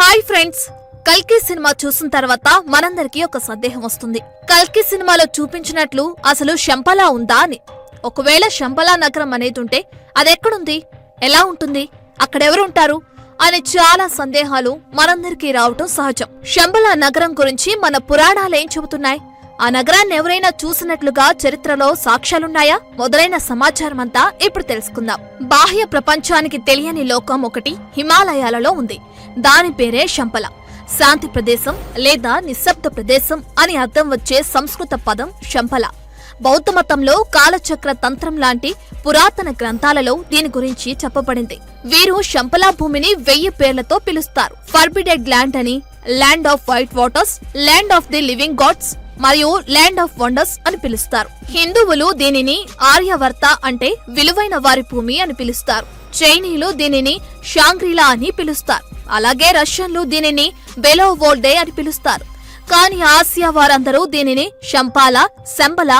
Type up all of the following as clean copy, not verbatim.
Hi friends, కల్కి cinema చూసిన తర్వాత మనందరికీ ఒక సందేహం వస్తుంది. కల్కి సినిమాలో చూపించినట్లు అసలు శంపలా ఉందా అని. ఒకవేళ శంపలా నగరం అనేదుంటే అదెక్కడుంది, ఎలా ఉంటుంది, అక్కడెవరుంటారు అని చాలా సందేహాలు మనందరికీ రావటం సహజం. శంబలా నగరం గురించి మన పురాణాలేం చెబుతున్నాయి? ఆ నగరాన్ని ఎవరైనా చూసినట్లుగా చరిత్రలో సాక్ష్యాలున్నాయా? మొదలైన సమాచారమంతా ఇప్పుడు తెలుసుకుందాం. బాహ్య ప్రపంచానికి తెలియని లోకం ఒకటి హిమాలయాలలో ఉంది. దాని పేరే శంపల. శాంతి ప్రదేశం లేదా నిశ్శబ్ద ప్రదేశం అని అర్థం వచ్చే సంస్కృత పదం శంపల. బౌద్ధ మతంలో కాలచక్ర తంత్రం లాంటి పురాతన గ్రంథాలలో దీని గురించి చెప్పబడింది. వీరు శంపలా భూమిని 1000 పేర్లతో పిలుస్తారు. ఫర్బిడెడ్ ల్యాండ్ అని, land of white waters, land of the living gods మరియు ల్యాండ్ ఆఫ్ వండర్స్ అని పిలుస్తారు. హిందువులు దీనిని ఆర్యవర్త అంటే విలువైన వారి భూమి అని పిలుస్తారు. చైనీయులు దీనిని షాంగ్రీలా అని పిలుస్తారు. అలాగే రష్యన్లు దీనిని బెలోవోల్డే అని పిలుస్తారు. కానీ ఆసియా వారందరూ దీనిని శంపాలా, శంబల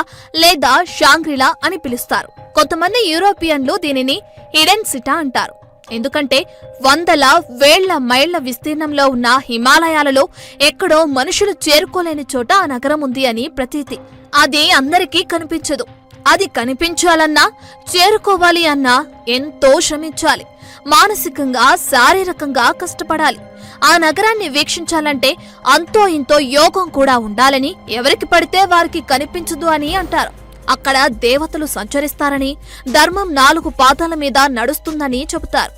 లేదా షాంగ్రీలా అని పిలుస్తారు. కొంతమంది యూరోపియన్లు దీనిని హిడెన్ సిటా అంటారు. ఎందుకంటే వందల వేళ్ల మైళ్ల విస్తీర్ణంలో ఉన్న హిమాలయాలలో ఎక్కడో మనుషులు చేరుకోలేని చోట ఆ నగరం ఉంది అని ప్రతీతి. అది అందరికీ కనిపించదు. అది కనిపించాలన్నా, చేరుకోవాలి అన్నా ఎంతో శ్రమించాలి. మానసికంగా, శారీరకంగా కష్టపడాలి. ఆ నగరాన్ని వీక్షించాలంటే అంతో ఇంతో యోగం కూడా ఉండాలని, ఎవరికి పడితే వారికి కనిపించదు అని అంటారు. అక్కడ దేవతలు సంచరిస్తారని, ధర్మం 4 పాదాల మీద నడుస్తుందని చెబుతారు.